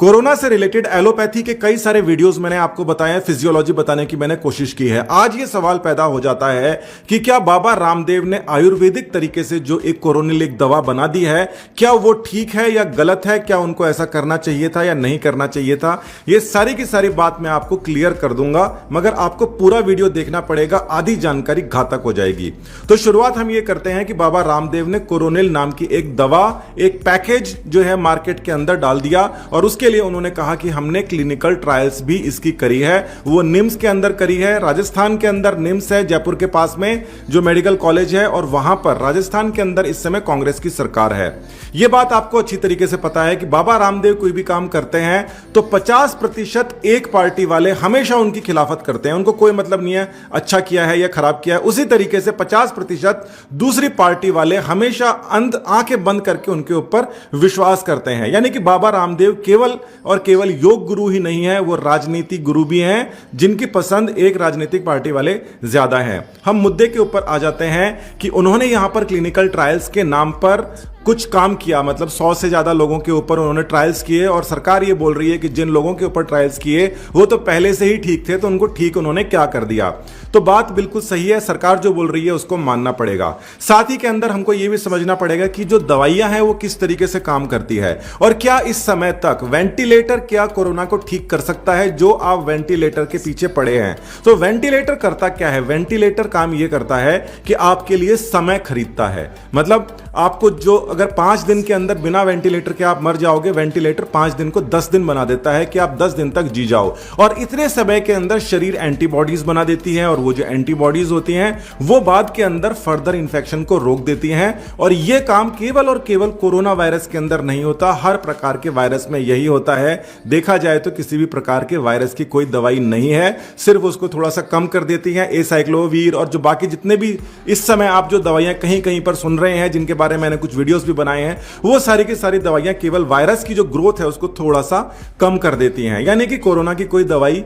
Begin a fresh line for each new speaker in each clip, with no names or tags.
Corona से related allopathy के कई सारे वीडियोस मैंने आपको बताए हैं, फिजियोलॉजी बताने की मैंने कोशिश की है। आज ये सवाल पैदा हो जाता है कि क्या बाबा रामदेव ने आयुर्वेदिक तरीके से जो एक कोरोनिल एक दवा बना दी है, क्या वो ठीक है या गलत है, क्या उनको ऐसा करना चाहिए था या नहीं करना चाहिए था। ये सारी की सारी बात मैं आपको क्लियर कर दूंगा, मगर आपको पूरा वीडियो देखना पड़ेगा, आधी जानकारी घातक हो जाएगी। तो शुरुआत हम ये करते हैं कि बाबा रामदेव ने कोरोनिल नाम की एक दवा, एक पैकेज जो है मार्केट के अंदर डाल दिया और उसके लिए उन्होंने कहा कि हमने क्लिनिकल ट्रायल्स भी इसकी करी है। वो निम्स के अंदर करी है, राजस्थान के अंदर निम्स है, जयपुर के पास में जो मेडिकल कॉलेज है, और वहां पर राजस्थान के अंदर इस समय कांग्रेस की सरकार है। यह बात आपको अच्छी तरीके से पता है कि बाबा रामदेव कोई भी काम करते हैं तो 50% एक पार्टी वाले हमेशा उनकी खिलाफत करते हैं। उनको कोई मतलब नहीं है अच्छा किया है या खराब किया है। उसी तरीके से 50% दूसरी पार्टी वाले हमेशा आंखें बंद करके उनके ऊपर विश्वास करते हैं। यानी कि बाबा रामदेव केवल और केवल योग गुरु ही नहीं है, वो राजनीतिक गुरु भी हैं, जिनकी पसंद एक राजनीतिक पार्टी वाले ज्यादा हैं। हम मुद्दे के ऊपर आ जाते हैं कि उन्होंने यहां पर क्लिनिकल ट्रायल्स के नाम पर कुछ काम किया, मतलब 100 से ज्यादा लोगों के ऊपर उन्होंने ट्रायल्स किए, और सरकार ये बोल रही है कि जिन लोगों के ऊपर ट्रायल्स किए वो तो पहले से ही ठीक थे, तो उनको ठीक उन्होंने क्या कर दिया। तो बात बिल्कुल सही है, सरकार जो बोल रही है उसको मानना पड़ेगा। साथ ही के अंदर हमको यह भी समझना पड़ेगा कि जो दवाइयां हैं वो किस तरीके से काम करती है, और क्या इस समय तक वेंटिलेटर क्या कोरोना को ठीक कर सकता है, जो आप वेंटिलेटर के पीछे पड़े हैं। तो वेंटिलेटर करता क्या है? वेंटिलेटर काम यह करता है कि आपके लिए समय खरीदता है। मतलब आपको जो अगर 5 दिन के अंदर बिना वेंटिलेटर के आप मर जाओगे, वेंटिलेटर 5 दिन को 10 दिन बना देता है कि आप 10 दिन तक जी जाओ। और इतने समय के अंदर शरीर एंटीबॉडीज बना देती है, और वो जो एंटीबॉडीज होती हैं वो बाद के अंदर फर्दर इंफेक्शन को रोक देती हैं। और यह काम केवल और केवल कोरोना वायरस के अंदर नहीं होता, हर प्रकार के वायरस में यही होता है। देखा जाए तो किसी भी प्रकार के वायरस की कोई दवाई नहीं है, सिर्फ उसको थोड़ा सा कम कर देती है। एसाइक्लोवीर और जो बाकी जितने भी इस समय आप जो दवाइयां कहीं कहीं पर सुन रहे हैं, जिनके बारे में मैंने कुछ वीडियोस भी बनाए हैं, वो सारी की सारी दवाइयां केवल वायरस की जो ग्रोथ है उसको थोड़ा सा कम कर देती हैं। यानी कि कोरोना की कोई दवाई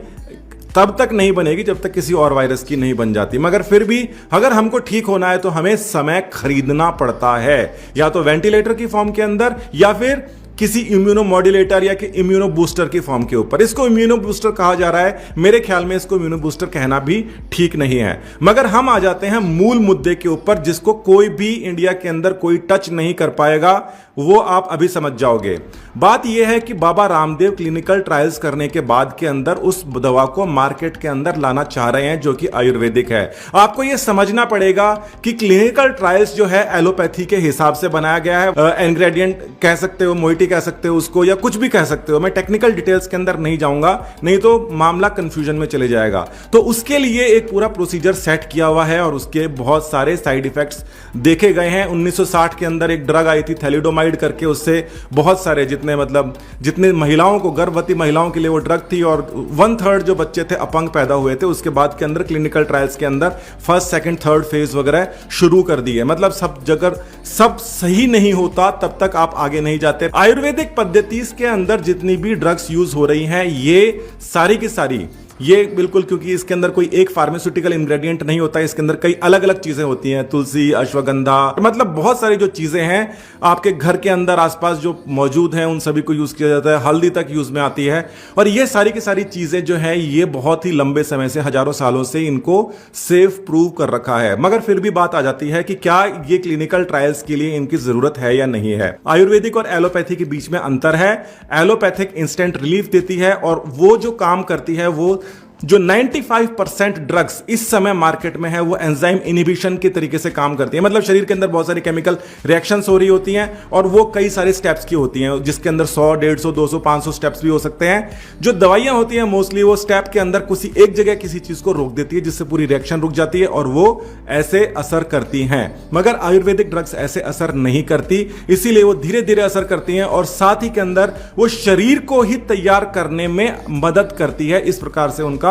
तब तक नहीं बनेगी जब तक किसी और वायरस की नहीं बन जाती। मगर फिर भी अगर हमको ठीक होना है तो हमें समय खरीदना पड़ता है, या तो वेंटिलेटर की फॉर्म के अंदर या फिर किसी इम्यूनो मॉड्यूलेटर या कि इम्यूनो बूस्टर की फॉर्म के ऊपर। इसको इम्यूनो बूस्टर कहा जा रहा है, मेरे ख्याल में इसको इम्यूनो बूस्टर कहना भी ठीक नहीं है। मगर हम आ जाते हैं मूल मुद्दे के ऊपर, जिसको कोई भी इंडिया के अंदर कोई टच नहीं कर पाएगा, वो आप अभी समझ जाओगे। बात यह है कि बाबा रामदेव क्लिनिकल ट्रायल्स करने के बाद के अंदर उस दवा को मार्केट के अंदर लाना चाह रहे हैं, जो कि आयुर्वेदिक है। आपको यह समझना पड़ेगा कि क्लिनिकल ट्रायल्स जो है एलोपैथी के हिसाब से बनाया गया है। इंग्रेडिएंट कह सकते हो, मोइटी कह सकते हो उसको, या कुछ भी कह सकते हो। मैं टेक्निकल डिटेल्स के अंदर नहीं जाऊंगा, नहीं तो मामला कंफ्यूजन में चले जाएगा। तो उसके लिए एक पूरा प्रोसीजर सेट किया हुआ है और उसके बहुत सारे साइड इफेक्ट्स देखे गए हैं। 1960 के अंदर एक ड्रग आई थी थैलिडोमाइड करके, उससे बहुत सारे जितने महिलाओं को, गर्भवती महिलाओं के लिए वो ड्रग थी, और 1/3 जो बच्चे थे अपंग पैदा हुए थे। उसके बाद के अंदर क्लिनिकल ट्रायल्स के अंदर 1st, 2nd, 3rd फेज वगैरह शुरू कर दिए। मतलब सब जगह सब सही नहीं होता तब तक आप आगे नहीं जाते। आयुर्वेदिक पद्धति के अंदर जितनी भी ड्रग्स यूज हो रही हैं, ये सारी की सारी ये बिल्कुल, क्योंकि इसके अंदर कोई एक फार्मास्यूटिकल इंग्रेडिएंट नहीं होता है, इसके अंदर कई अलग अलग चीजें होती हैं, तुलसी, अश्वगंधा, मतलब बहुत सारी जो चीजें हैं आपके घर के अंदर आसपास जो मौजूद हैं उन सभी को यूज किया जाता है। हल्दी तक यूज में आती है। और ये सारी की सारी चीजें जो है ये बहुत ही लंबे समय से, हजारों सालों से इनको सेफ प्रूव कर रखा है। मगर फिर भी बात आ जाती है कि क्या ये क्लिनिकल ट्रायल्स के लिए इनकी जरूरत है या नहीं है। आयुर्वेदिक और एलोपैथी के बीच में अंतर है। एलोपैथिक इंस्टेंट रिलीफ देती है, और वो जो काम करती है वो जो 95% ड्रग्स इस समय मार्केट में है वो एंजाइम इनहिबिशन के तरीके से काम करती है। मतलब शरीर के अंदर बहुत सारी केमिकल रिएक्शंस हो रही होती हैं, और वो कई सारे स्टेप्स की होती हैं, जिसके अंदर 100, 150, 200, 500 स्टेप्स भी हो सकते हैं। जो दवाइयां होती हैं मोस्टली वो स्टेप के अंदर किसी एक जगह किसी चीज को रोक देती है, जिससे पूरी रिएक्शन रुक जाती है और वो ऐसे असर करती हैं। मगर आयुर्वेदिक ड्रग्स ऐसे असर नहीं करती, इसीलिए वो धीरे धीरे असर करती हैं, और साथ ही के अंदर वो शरीर को ही तैयार करने में मदद करती है। इस प्रकार से उनका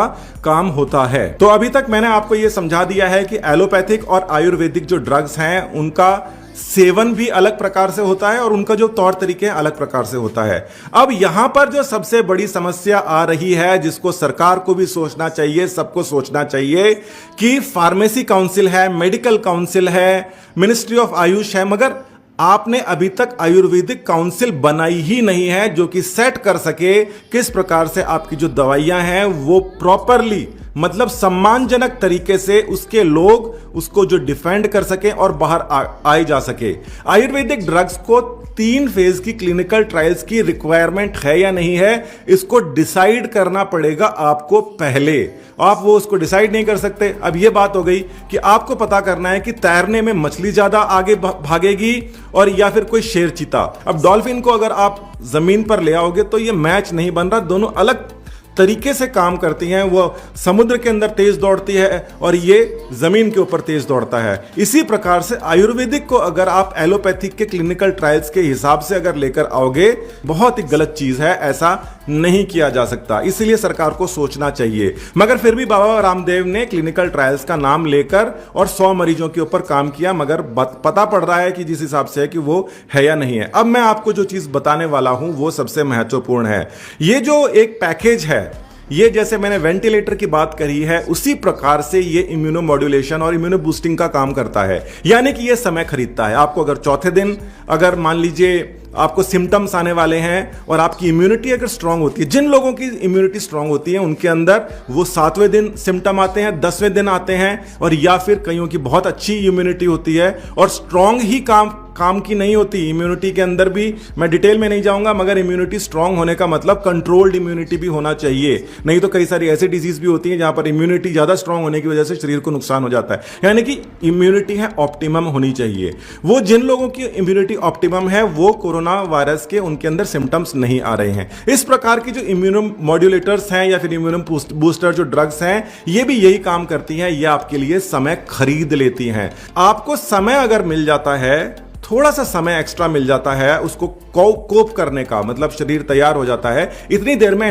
काम होता है। तो अभी तक मैंने आपको यह समझा दिया है कि एलोपैथिक और आयुर्वेदिक जो ड्रग्स हैं उनका सेवन भी अलग प्रकार से होता है और उनका जो तौर तरीके अलग प्रकार से होता है। अब यहां पर जो सबसे बड़ी समस्या आ रही है, जिसको सरकार को भी सोचना चाहिए, सबको सोचना चाहिए, कि फार्मेसी काउंसिल है, मेडिकल काउंसिल है, मिनिस्ट्री ऑफ आयुष है, मगर आपने अभी तक आयुर्वेदिक काउंसिल बनाई ही नहीं है जो कि सेट कर सके किस प्रकार से आपकी जो दवाइयां हैं वो प्रॉपरली, मतलब सम्मानजनक तरीके से उसके लोग उसको जो डिफेंड कर सके और बाहर आए जा सके। आयुर्वेदिक ड्रग्स को 3 फेज की क्लिनिकल ट्रायल्स की रिक्वायरमेंट है या नहीं है, इसको डिसाइड करना पड़ेगा आपको पहले। आप वो उसको डिसाइड नहीं कर सकते। अब ये बात हो गई कि आपको पता करना है कि तैरने में मछली ज्यादा आगे भागेगी और या फिर कोई शेर चीता। अब डॉल्फिन को अगर आप जमीन पर ले आओगे तो ये मैच नहीं बन रहा, दोनों अलग तरीके से काम करती हैं। वो समुद्र के अंदर तेज दौड़ती है और ये जमीन के ऊपर तेज दौड़ता है। इसी प्रकार से आयुर्वेदिक को अगर आप एलोपैथिक के क्लिनिकल ट्रायल्स के हिसाब से अगर लेकर आओगे, बहुत ही गलत चीज है, ऐसा नहीं किया जा सकता। इसलिए सरकार को सोचना चाहिए। मगर फिर भी बाबा रामदेव ने क्लिनिकल ट्रायल्स का नाम लेकर और 100 मरीजों के ऊपर काम किया, मगर पता पड़ रहा है कि जिस हिसाब से है कि वो है या नहीं है। अब मैं आपको जो चीज बताने वाला हूं वो सबसे महत्वपूर्ण है। ये जो एक पैकेज है, ये जैसे मैंने वेंटिलेटर की बात करी है उसी प्रकार से ये इम्यूनो मॉड्यूलेशन और इम्यूनो बूस्टिंग का काम करता है। यानी कि ये समय खरीदता है। आपको अगर चौथे दिन अगर मान लीजिए आपको सिम्टम्स आने वाले हैं और आपकी इम्यूनिटी अगर स्ट्रांग होती है, जिन लोगों की इम्यूनिटी स्ट्रांग होती है उनके अंदर वो 7वें दिन सिम्टम आते हैं, 10वें दिन आते हैं, और या फिर कईयों की बहुत अच्छी इम्यूनिटी होती है और स्ट्रांग ही काम की नहीं होती। इम्यूनिटी के अंदर भी मैं डिटेल में नहीं जाऊंगा, मगर इम्यूनिटी स्ट्रांग होने का मतलब कंट्रोल्ड इम्यूनिटी भी होना चाहिए। नहीं तो कई सारी ऐसी डिजीज भी होती हैं जहां पर इम्यूनिटी ज्यादा स्ट्रांग होने की वजह से शरीर को नुकसान हो जाता है। यानी कि इम्यूनिटी है ऑप्टिमम होनी चाहिए। वो जिन लोगों की इम्यूनिटी ऑप्टिमम है वो कोरोना वायरस के उनके अंदर सिम्टम्स नहीं आ रहे हैं। इस प्रकार की जो इम्यूनो मॉड्यूलेटर्स हैं या फिर इम्यूनो बूस्टर जो ड्रग्स हैं, ये भी यही काम करती हैं। ये आपके लिए समय खरीद लेती हैं। आपको समय अगर मिल जाता है, थोड़ा सा समय एक्स्ट्रा मिल जाता है उसको कोप करने का, मतलब शरीर तैयार हो जाता है, इतनी देर में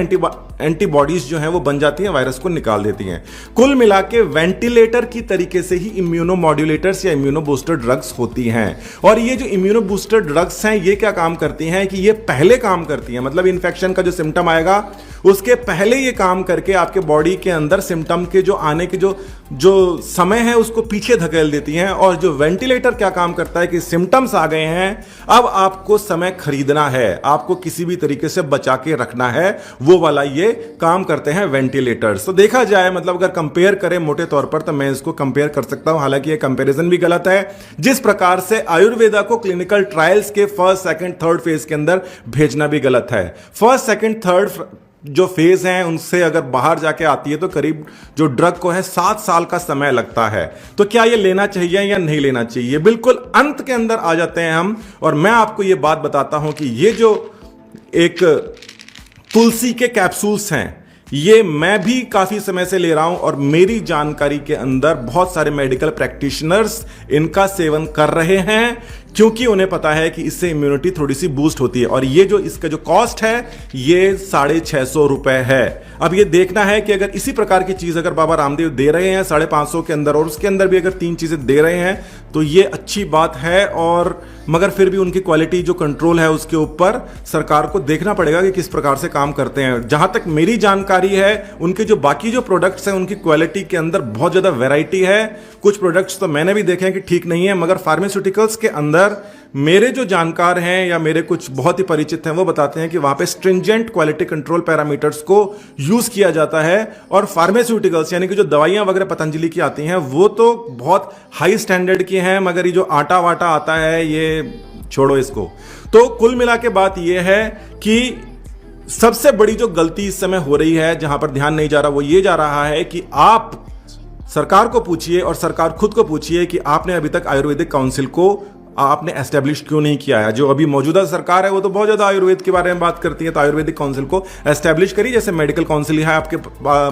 एंटीबॉडीज जो हैं वो बन जाती हैं, वायरस को निकाल देती हैं। कुल मिला के वेंटिलेटर की तरीके से ही इम्यूनो मॉड्यूलेटर्स या इम्यूनो बूस्टर ड्रग्स होती हैं। और ये जो इम्यूनो बूस्टर ड्रग्स हैं ये क्या काम करती हैं कि ये पहले काम करती हैं, मतलब इन्फेक्शन का जो सिम्टम आएगा उसके पहले ये काम करके आपके बॉडी के अंदर सिम्टम के जो आने के जो समय है उसको पीछे धकेल देती हैं। और जो वेंटिलेटर क्या काम करता है कि सिम्टम्स आ गए हैं, अब आपको समय खरीदना है, आपको किसी भी तरीके से बचा के रखना है, वो वाला ये काम करते हैं वेंटिलेटर्स। तो देखा जाए, मतलब अगर कंपेयर करें मोटे तौर पर, तो मैं इसको कंपेयर कर सकता हूं, हालांकि ये कंपैरिजन भी गलत है। जिस प्रकार से आयुर्वेदा को क्लिनिकल ट्रायल्स के फर्स्ट, सेकंड, थर्ड फेज के अंदर भेजना भी गलत है। फर्स्ट, सेकंड, थर्ड जो फेज हैं उनसे अगर बाहर जाके आती है तो करीब जो ड्रग को है 7 साल का समय लगता है। तो क्या ये लेना चाहिए या नहीं लेना चाहिए, बिल्कुल अंत के अंदर आ जाते हैं हम। और मैं आपको ये बात बताता हूं कि ये जो एक तुलसी के कैप्सूल्स हैं ये मैं भी काफी समय से ले रहा हूं और मेरी जानकारी के अंदर बहुत सारे मेडिकल प्रैक्टिशनर्स इनका सेवन कर रहे हैं, क्योंकि उन्हें पता है कि इससे इम्यूनिटी थोड़ी सी बूस्ट होती है। और ये जो इसका जो कॉस्ट है ये 650 रुपए है। अब ये देखना है कि अगर इसी प्रकार की चीज अगर बाबा रामदेव दे रहे हैं 550 के अंदर और उसके अंदर भी अगर 3 चीजें दे रहे हैं तो ये अच्छी बात है। और मगर फिर भी उनकी क्वालिटी जो कंट्रोल है उसके ऊपर सरकार को देखना पड़ेगा कि किस प्रकार से काम करते हैं। जहां तक मेरी जानकारी है उनके जो बाकी जो प्रोडक्ट्स हैं उनकी क्वालिटी के अंदर बहुत ज्यादा वैरायटी है। कुछ प्रोडक्ट्स तो मैंने भी देखे हैं कि ठीक नहीं है, मगर फार्मास्यूटिकल्स के अंदर मेरे जो जानकार हैं या मेरे कुछ बहुत ही परिचित हैं वो बताते हैं कि वहां पे स्ट्रिंजेंट क्वालिटी कंट्रोल पैरामीटर्स को यूज किया जाता है। और फार्मास्यूटिकल्स यानी कि जो दवाइयां वगैरह पतंजलि की आती हैं वो तो बहुत हाई स्टैंडर्ड की हैं, मगर ये जो आटा वाटा आता है ये छोड़ो इसको। तो कुल मिला के बात ये है कि सबसे बड़ी जो गलती इस समय हो रही है, जहां पर ध्यान नहीं जा रहा, वो ये जा रहा है कि आप सरकार को पूछिए और सरकार खुद को पूछिए कि आपने अभी तक आयुर्वेदिक काउंसिल को आपने एस्टेब्लिश क्यों नहीं किया है। जो अभी मौजूदा सरकार है वो तो बहुत ज्यादा आयुर्वेद के बारे में बात करती है, तो आयुर्वेदिक काउंसिल को एस्टेब्लिश करिए, जैसे मेडिकल काउंसिल है आपके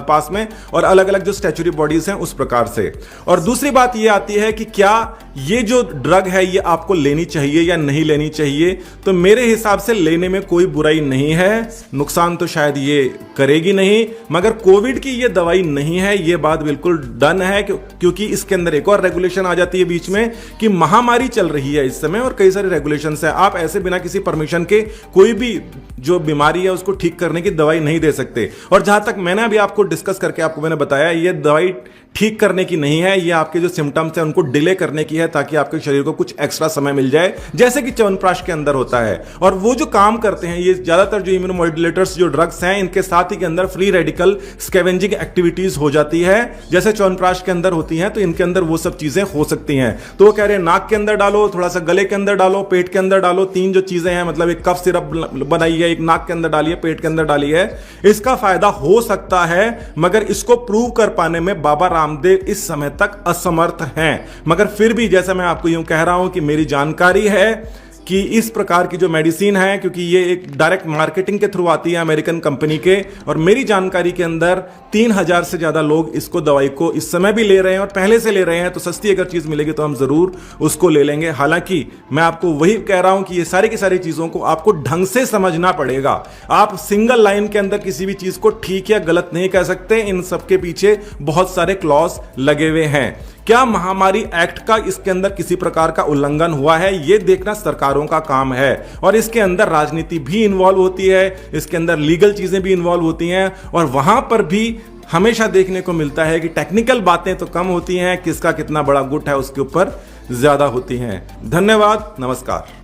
पास में और अलग अलग जो स्टैच्यूटरी बॉडीज हैं उस प्रकार से। और दूसरी बात ये आती है कि क्या ये जो ड्रग है ये आपको लेनी चाहिए या नहीं लेनी चाहिए। तो मेरे हिसाब से लेने में कोई बुराई नहीं है, नुकसान तो शायद ये करेगी नहीं, मगर कोविड की ये दवाई नहीं है, ये बात बिल्कुल डन है। क्योंकि इसके अंदर एक और रेगुलेशन आ जाती है बीच में कि महामारी चल रही है इस समय और कई सारे रेगुलेशंस हैं। आप ऐसे बिना किसी परमिशन के कोई भी जो बीमारी है उसको ठीक करने की दवाई नहीं दे सकते। और जहां तक मैंने अभी आपको डिस्कस करके आपको मैंने बताया, ये दवाई ठीक करने की नहीं है, ये आपके जो सिम्टम्स हैं उनको डिले करने की है, ताकि आपके शरीर को कुछ एक्स्ट्रा समय मिल जाए, जैसे कि च्यवनप्राश के अंदर होता है। और वो जो काम करते हैं, ये ज्यादातर जो इम्यूनोमोड्यूलेटर्स जो ड्रग्स हैं, इनके साथ ही के अंदर फ्री रेडिकल स्कैवेंजिंग एक्टिविटीज हो जाती है, जैसे च्यवनप्राश के अंदर होती हैं, तो इनके अंदर वो सब चीजें हो सकती हैं। तो वो कह रहे हैं नाक के अंदर डालो, थोड़ा सा गले के अंदर डालो, पेट के अंदर डालो, तीन जो चीजें हैं, मतलब एक कफ सिरप बनाई है, एक नाक के अंदर डाली है, पेट के अंदर डाली है। इसका फायदा हो सकता है, मगर इसको प्रूव कर पाने में बाबा रामदेव इस समय तक असमर्थ हैं। मगर फिर भी जैसा मैं आपको यूं कह रहा हूं कि मेरी जानकारी है कि इस प्रकार की जो मेडिसिन है, क्योंकि ये एक डायरेक्ट मार्केटिंग के थ्रू आती है अमेरिकन कंपनी के, और मेरी जानकारी के अंदर 3000 से ज्यादा लोग इसको दवाई को इस समय भी ले रहे हैं और पहले से ले रहे हैं। तो सस्ती अगर चीज मिलेगी तो हम जरूर उसको ले लेंगे। हालांकि मैं आपको वही कह रहा हूं कि ये सारी की सारी चीजों को आपको ढंग से समझना पड़ेगा। आप सिंगल लाइन के अंदर किसी भी चीज को ठीक या गलत नहीं कह सकते। इन सबके पीछे बहुत सारे क्लॉज लगे हुए हैं। क्या महामारी एक्ट का इसके अंदर किसी प्रकार का उल्लंघन हुआ है, यह देखना सरकारों का काम है। और इसके अंदर राजनीति भी इन्वॉल्व होती है, इसके अंदर लीगल चीजें भी इन्वॉल्व होती हैं, और वहां पर भी हमेशा देखने को मिलता है कि टेक्निकल बातें तो कम होती हैं, किसका कितना बड़ा गुट है उसके ऊपर ज्यादा होती हैं। धन्यवाद, नमस्कार।